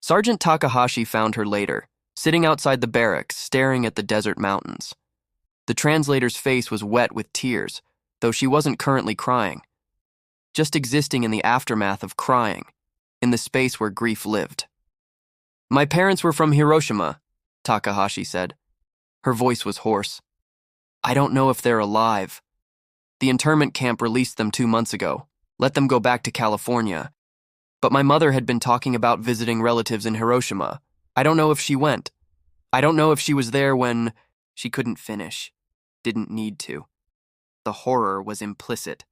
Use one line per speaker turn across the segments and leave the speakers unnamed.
Sergeant Takahashi found her later, sitting outside the barracks, staring at the desert mountains. The translator's face was wet with tears, though she wasn't currently crying. Just existing in the aftermath of crying, in the space where grief lived. "My parents were from Hiroshima," Takahashi said. Her voice was hoarse. "I don't know if they're alive. The internment camp released them 2 months ago, let them go back to California. But my mother had been talking about visiting relatives in Hiroshima. I don't know if she went. I don't know if she was there when..." She couldn't finish. Didn't need to. The horror was implicit.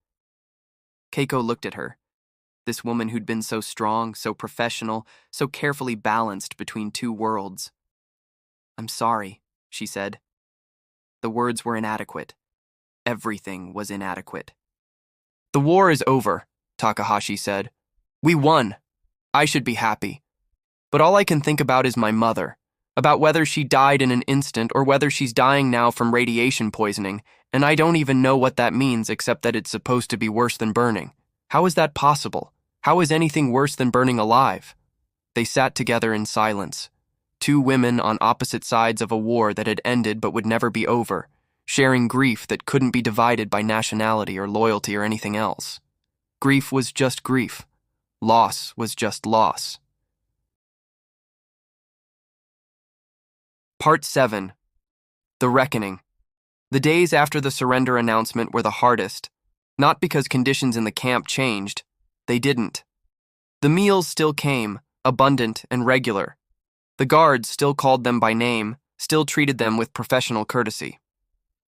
Keiko looked at her. This woman who'd been so strong, so professional, so carefully balanced between two worlds. "I'm sorry," she said. The words were inadequate. Everything was inadequate. "The war is over," Takahashi said. "We won. I should be happy. But all I can think about is my mother, about whether she died in an instant or whether she's dying now from radiation poisoning, and I don't even know what that means except that it's supposed to be worse than burning. How is that possible? How is anything worse than burning alive?" They sat together in silence, two women on opposite sides of a war that had ended but would never be over, sharing grief that couldn't be divided by nationality or loyalty or anything else. Grief was just grief. Loss was just loss. Part 7. The Reckoning. The days after the surrender announcement were the hardest, not because conditions in the camp changed. They didn't. The meals still came, abundant and regular. The guards still called them by name, still treated them with professional courtesy.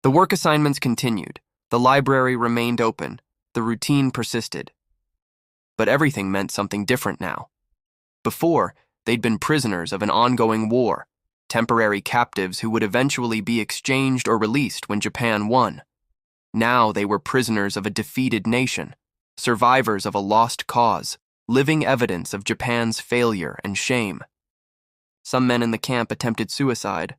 The work assignments continued. The library remained open. The routine persisted. But everything meant something different now. Before, they'd been prisoners of an ongoing war, temporary captives who would eventually be exchanged or released when Japan won. Now they were prisoners of a defeated nation, survivors of a lost cause, living evidence of Japan's failure and shame. Some men in the camp attempted suicide.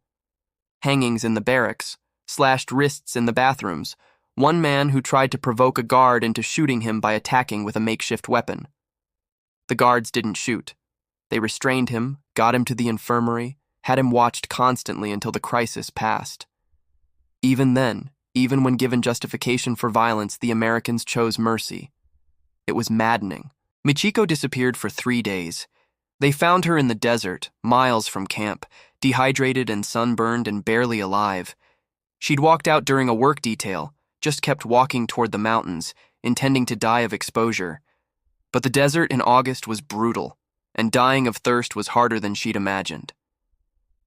Hangings in the barracks, slashed wrists in the bathrooms, one man who tried to provoke a guard into shooting him by attacking with a makeshift weapon. The guards didn't shoot. They restrained him, got him to the infirmary, had him watched constantly until the crisis passed. Even then, even when given justification for violence, the Americans chose mercy. It was maddening. Michiko disappeared for 3 days. They found her in the desert, miles from camp, dehydrated and sunburned and barely alive. She'd walked out during a work detail, just kept walking toward the mountains, intending to die of exposure. But the desert in August was brutal, and dying of thirst was harder than she'd imagined.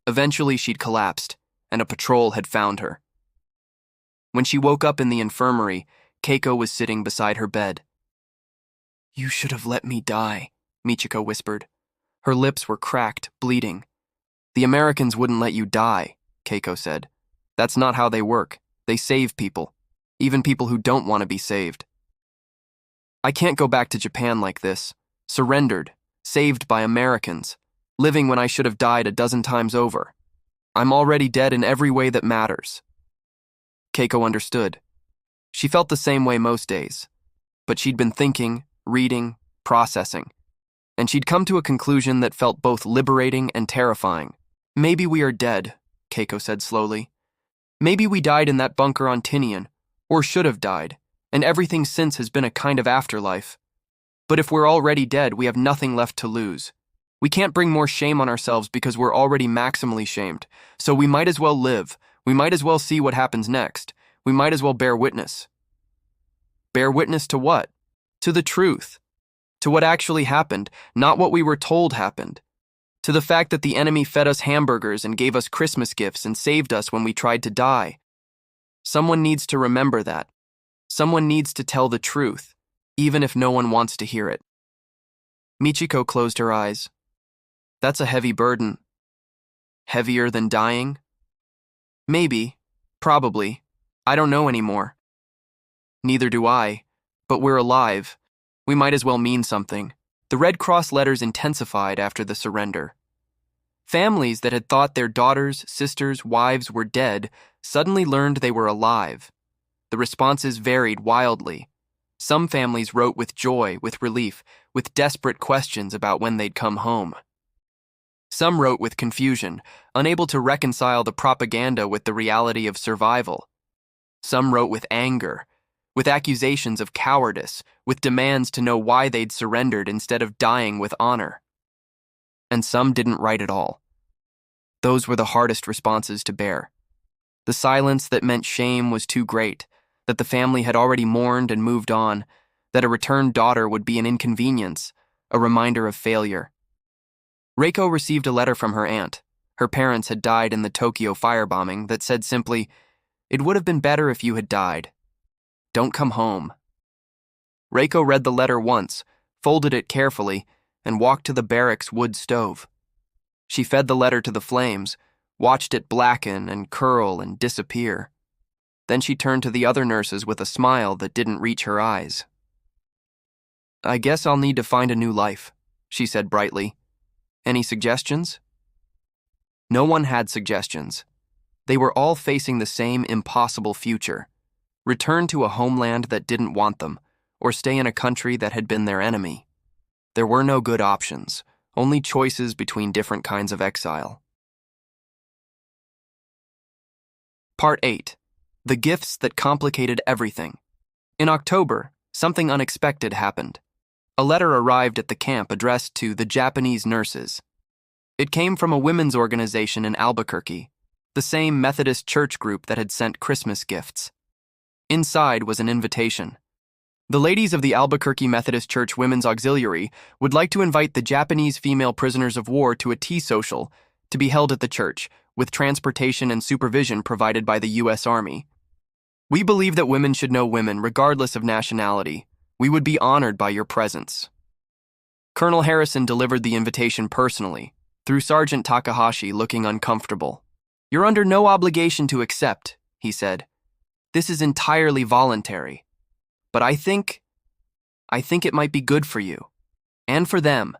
Eventually she'd collapsed, and a patrol had found her. When she woke up in the infirmary, Keiko was sitting beside her bed. "You should have let me die," Michiko whispered. Her lips were cracked, bleeding. "The Americans wouldn't let you die," Keiko said. "That's not how they work. They save people, even people who don't want to be saved. I can't go back to Japan like this, surrendered, saved by Americans, living when I should have died a dozen times over. I'm already dead in every way that matters." Keiko understood. She felt the same way most days, but she'd been thinking, reading, processing, and she'd come to a conclusion that felt both liberating and terrifying. "Maybe we are dead," Keiko said slowly. "Maybe we died in that bunker on Tinian, or should have died, and everything since has been a kind of afterlife. But if we're already dead, we have nothing left to lose. We can't bring more shame on ourselves because we're already maximally shamed, so we might as well live. We might as well see what happens next. We might as well bear witness." Bear witness to what? To the truth. To what actually happened, not what we were told happened. To the fact that the enemy fed us hamburgers and gave us Christmas gifts and saved us when we tried to die. Someone needs to remember that. Someone needs to tell the truth, even if no one wants to hear it. Michiko closed her eyes. "That's a heavy burden." "Heavier than dying?" "Maybe. Probably. I don't know anymore." "Neither do I. But we're alive. We might as well mean something." The Red Cross letters intensified after the surrender. Families that had thought their daughters, sisters, wives were dead suddenly learned they were alive. The responses varied wildly. Some families wrote with joy, with relief, with desperate questions about when they'd come home. Some wrote with confusion, unable to reconcile the propaganda with the reality of survival. Some wrote with anger, with accusations of cowardice, with demands to know why they'd surrendered instead of dying with honor. And some didn't write at all. Those were the hardest responses to bear. The silence that meant shame was too great, that the family had already mourned and moved on, that a returned daughter would be an inconvenience, a reminder of failure. Reiko received a letter from her aunt. Her parents had died in the Tokyo firebombing that said simply, "It would have been better if you had died. Don't come home." Reiko read the letter once, folded it carefully, and walked to the barracks' wood stove. She fed the letter to the flames, watched it blacken and curl and disappear. Then she turned to the other nurses with a smile that didn't reach her eyes. "I guess I'll need to find a new life," she said brightly. "Any suggestions?" No one had suggestions. They were all facing the same impossible future: return to a homeland that didn't want them, or stay in a country that had been their enemy. There were no good options, only choices between different kinds of exile. Part 8. The Gifts That Complicated Everything. In October, something unexpected happened. A letter arrived at the camp addressed to the Japanese nurses. It came from a women's organization in Albuquerque, the same Methodist church group that had sent Christmas gifts. Inside was an invitation. The ladies of the Albuquerque Methodist Church Women's Auxiliary would like to invite the Japanese female prisoners of war to a tea social to be held at the church, with transportation and supervision provided by the U.S. Army. "We believe that women should know women regardless of nationality. We would be honored by your presence." Colonel Harrison delivered the invitation personally, through Sergeant Takahashi looking uncomfortable. "You're under no obligation to accept," he said. "This is entirely voluntary. But I think it might be good for you, and for them,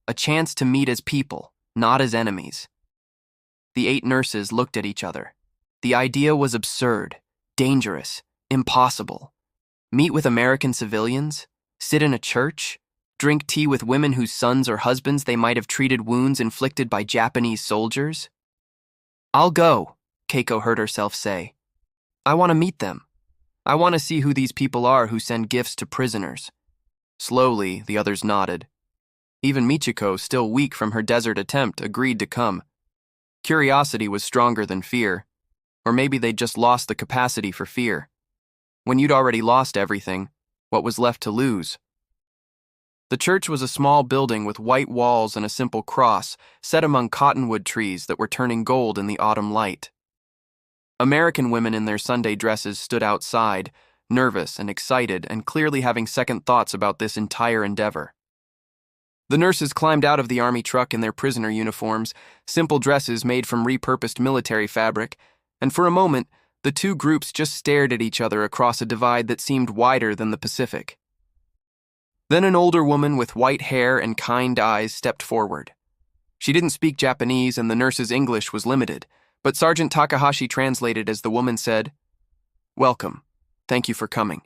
a chance to meet as people, not as enemies." The 8 nurses looked at each other. The idea was absurd, dangerous, impossible. Meet with American civilians? Sit in a church? Drink tea with women whose sons or husbands they might have treated wounds inflicted by Japanese soldiers? "I'll go," Keiko heard herself say. "I want to meet them. I want to see who these people are who send gifts to prisoners." Slowly, the others nodded. Even Michiko, still weak from her desert attempt, agreed to come. Curiosity was stronger than fear. Or maybe they'd just lost the capacity for fear. When you'd already lost everything, what was left to lose? The church was a small building with white walls and a simple cross set among cottonwood trees that were turning gold in the autumn light. American women in their Sunday dresses stood outside, nervous and excited and clearly having second thoughts about this entire endeavor. The nurses climbed out of the army truck in their prisoner uniforms, simple dresses made from repurposed military fabric, and for a moment, the two groups just stared at each other across a divide that seemed wider than the Pacific. Then an older woman with white hair and kind eyes stepped forward. She didn't speak Japanese and the nurse's English was limited, but Sergeant Takahashi translated as the woman said, "Welcome. Thank you for coming.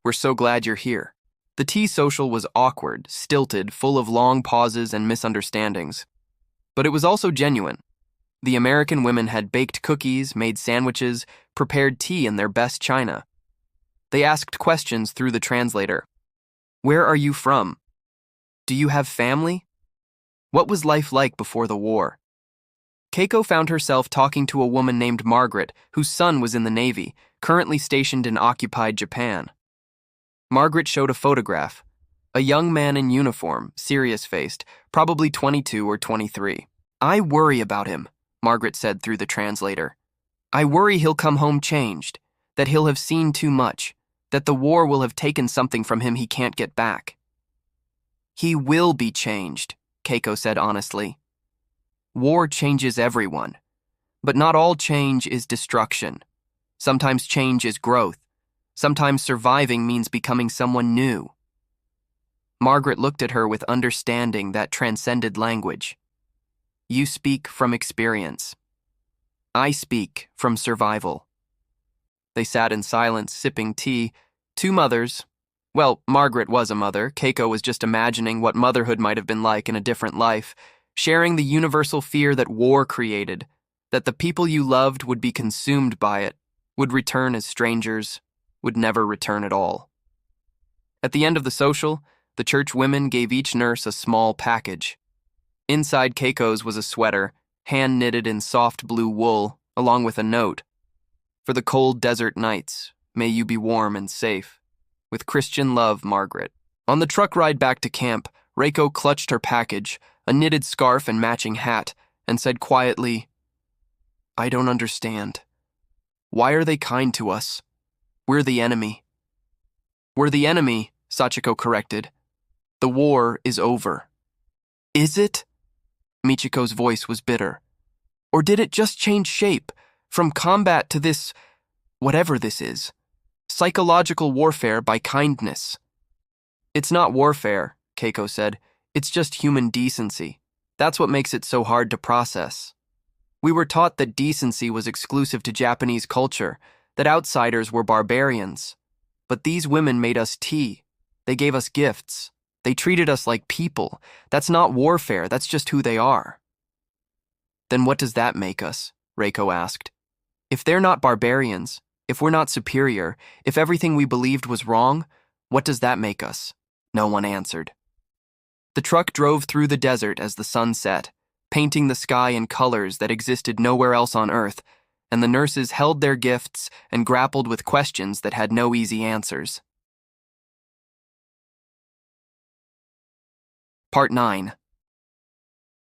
We're so glad you're here." The tea social was awkward, stilted, full of long pauses and misunderstandings. But it was also genuine. The American women had baked cookies, made sandwiches, prepared tea in their best china. They asked questions through the translator. "Where are you from? Do you have family? What was life like before the war?" Keiko found herself talking to a woman named Margaret, whose son was in the Navy, currently stationed in occupied Japan. Margaret showed a photograph. A young man in uniform, serious-faced, probably 22 or 23. "I worry about him," Margaret said through the translator. "I worry he'll come home changed, that he'll have seen too much, that the war will have taken something from him he can't get back." "He will be changed," Keiko said honestly. "War changes everyone, but not all change is destruction. Sometimes change is growth. Sometimes surviving means becoming someone new." Margaret looked at her with understanding that transcended language. "You speak from experience. I speak from survival." They sat in silence, sipping tea. Two mothers. Well, Margaret was a mother. Keiko was just imagining what motherhood might have been like in a different life. sharing the universal fear that war created, that the people you loved would be consumed by it, would return as strangers, would never return at all. At the end of the social, the church women gave each nurse a small package. Inside Keiko's was a sweater, hand-knitted in soft blue wool, along with a note. For the cold desert nights, may you be warm and safe. With Christian love, Margaret. On the truck ride back to camp, Reiko clutched her package, a knitted scarf and matching hat, and said quietly, "I don't understand. Why are they kind to us? We're the enemy." "We're the enemy," Sachiko corrected. "The war is over." "Is it?" Michiko's voice was bitter. "Or did it just change shape, from combat to this, whatever this is, psychological warfare by kindness?" "It's not warfare," Keiko said. "It's just human decency. That's what makes it so hard to process. We were taught that decency was exclusive to Japanese culture, that outsiders were barbarians. But these women made us tea. They gave us gifts. They treated us like people. That's not warfare, that's just who they are." "Then what does that make us?" Reiko asked. "If they're not barbarians, if we're not superior, if everything we believed was wrong, what does that make us?" No one answered. The truck drove through the desert as the sun set, painting the sky in colors that existed nowhere else on Earth, and the nurses held their gifts and grappled with questions that had no easy answers. Part 9.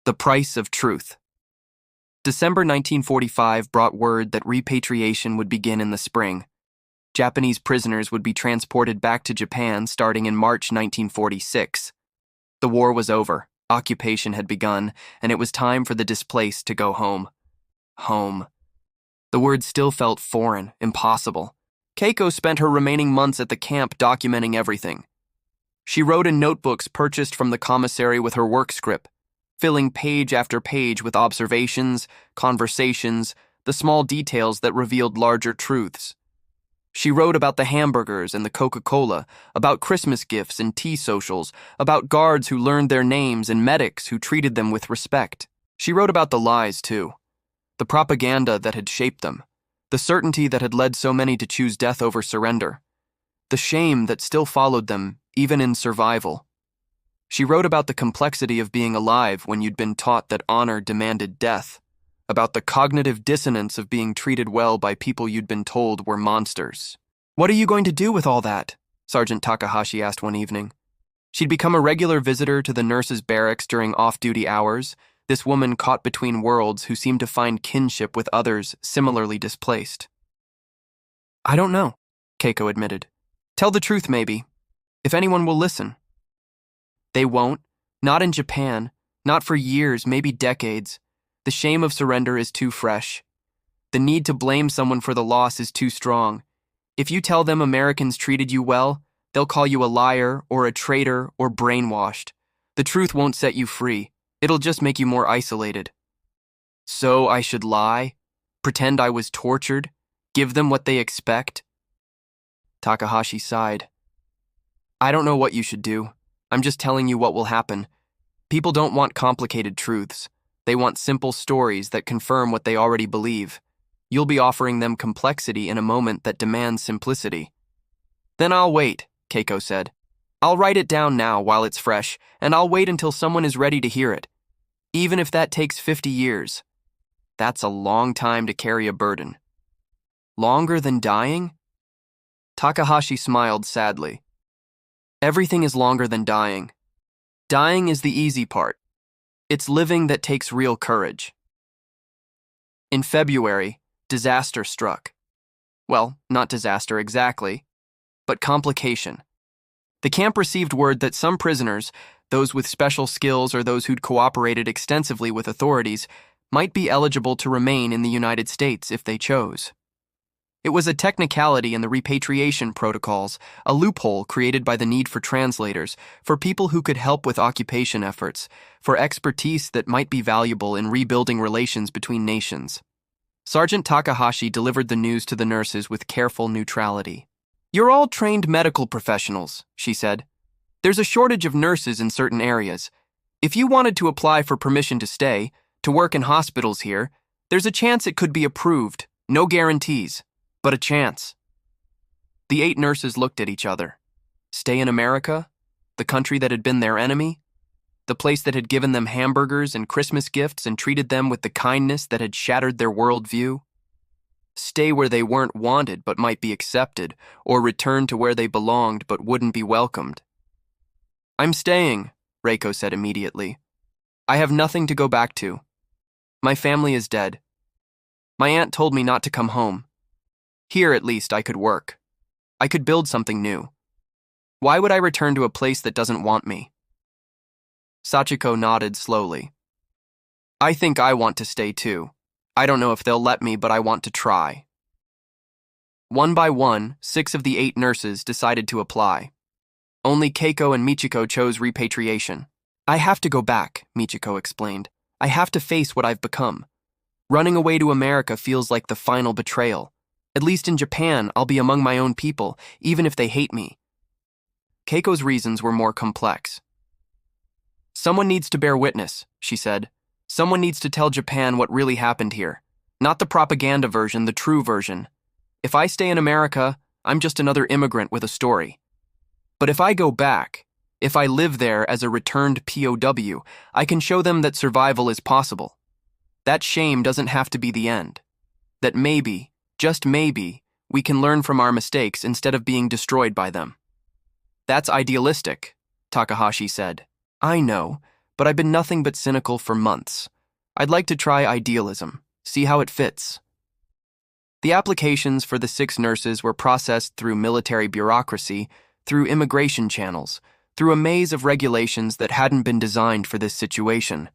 The Price of Truth. December 1945 brought word that repatriation would begin in the spring. Japanese prisoners would be transported back to Japan starting in March 1946. The war was over, occupation had begun, and it was time for the displaced to go home. Home. The word still felt foreign, impossible. Keiko spent her remaining months at the camp documenting everything. She wrote in notebooks purchased from the commissary with her work script, filling page after page with observations, conversations, the small details that revealed larger truths. She wrote about the Hamburgers and the Coca-Cola, about Christmas gifts and tea socials, about guards who learned their names and medics who treated them with respect. She wrote about the lies, too. The propaganda that had shaped them. The certainty that had led so many to choose death over surrender. The shame that still followed them, even in survival. She wrote about the complexity of being alive when you'd been taught that honor demanded death. About the cognitive dissonance of being treated well by people you'd been told were monsters. "What are you going to do with all that?" Sergeant Takahashi asked one evening. She'd become a regular visitor to the nurses' barracks during off-duty hours, this woman caught between worlds who seemed to find kinship with others similarly displaced. "I don't know," Keiko admitted. "Tell the truth, maybe. If anyone will listen." "They won't. Not in Japan. Not for years, maybe decades. The shame of surrender is too fresh. The need to blame someone for the loss is too strong. If you tell them Americans treated you well, they'll call you a liar or a traitor or brainwashed. The truth won't set you free. It'll just make you more isolated." "So I should lie? Pretend I was tortured? Give them what they expect?" Takahashi sighed. "I don't know what you should do. I'm just telling you what will happen. People don't want complicated truths. They want simple stories that confirm what they already believe. You'll be offering them complexity in a moment that demands simplicity." "Then I'll wait," Keiko said. "I'll write it down now while it's fresh, and I'll wait until someone is ready to hear it. Even if that takes 50 years. That's a long time to carry a burden." "Longer than dying?" Takahashi smiled sadly. "Everything is longer than dying. Dying is the easy part. It's living that takes real courage." In February, disaster struck. Well, not disaster exactly, but complication. The camp received word that some prisoners, those with special skills or those who'd cooperated extensively with authorities, might be eligible to remain in the United States if they chose. It was a technicality in the repatriation protocols, a loophole created by the need for translators, for people who could help with occupation efforts, for expertise that might be valuable in rebuilding relations between nations. Sergeant Takahashi delivered the news to the nurses with careful neutrality. "You're all trained medical professionals," she said. "There's a shortage of nurses in certain areas. If you wanted to apply for permission to stay, to work in hospitals here, there's a chance it could be approved. No guarantees, but a chance. The 8 nurses looked at each other. Stay in America? The country that had been their enemy? The place that had given them hamburgers and Christmas gifts and treated them with the kindness that had shattered their worldview? Stay where they weren't wanted but might be accepted, or return to where they belonged but wouldn't be welcomed? I'm staying, Reiko said immediately. I have nothing to go back to. My family is dead. My aunt told me not to come home. Here, at least, I could work. I could build something new. Why would I return to a place that doesn't want me? Sachiko nodded slowly. I think I want to stay too. I don't know if they'll let me, but I want to try. One by one, 6 of the 8 nurses decided to apply. Only Keiko and Michiko chose repatriation. I have to go back, Michiko explained. I have to face what I've become. Running away to America feels like the final betrayal. At least in Japan, I'll be among my own people, even if they hate me. Keiko's reasons were more complex. Someone needs to bear witness, she said. Someone needs to tell Japan what really happened here. Not the propaganda version, the true version. If I stay in America, I'm just another immigrant with a story. But if I go back, if I live there as a returned POW, I can show them that survival is possible. That shame doesn't have to be the end. That maybe, just maybe, we can learn from our mistakes instead of being destroyed by them. That's idealistic, Takahashi said. I know, but I've been nothing but cynical for months. I'd like to try idealism, see how it fits. The applications for the 6 nurses were processed through military bureaucracy, through immigration channels, through a maze of regulations that hadn't been designed for this situation.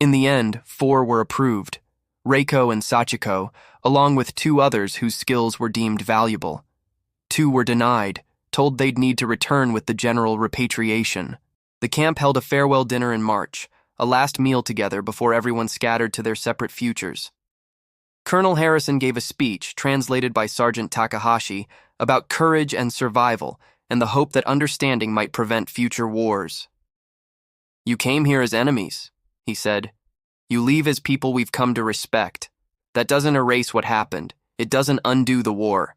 In the end, 4 were approved, Reiko and Sachiko, along with 2 others whose skills were deemed valuable. 2 were denied, told they'd need to return with the general repatriation. The camp held a farewell dinner in March, a last meal together before everyone scattered to their separate futures. Colonel Harrison gave a speech, translated by Sergeant Takahashi, about courage and survival, and the hope that understanding might prevent future wars. You came here as enemies, he said. You leave as people we've come to respect. That doesn't erase what happened. It doesn't undo the war.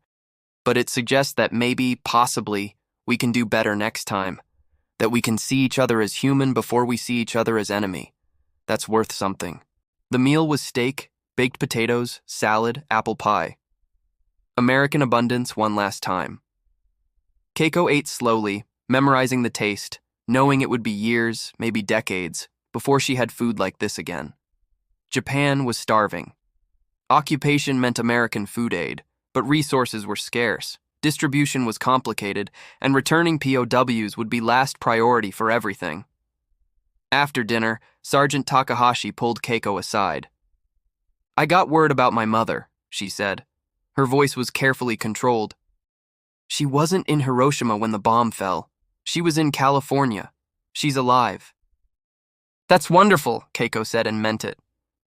But it suggests that maybe, possibly, we can do better next time. That we can see each other as human before we see each other as enemy. That's worth something. The meal was steak, baked potatoes, salad, apple pie. American abundance one last time. Keiko ate slowly, memorizing the taste, knowing it would be years, maybe decades, before she had food like this again. Japan was starving. Occupation meant American food aid, but resources were scarce, distribution was complicated, and returning POWs would be last priority for everything. After dinner, Sergeant Takahashi pulled Keiko aside. I got word about my mother, she said. Her voice was carefully controlled. She wasn't in Hiroshima when the bomb fell. She was in California. She's alive. That's wonderful, Keiko said and meant it.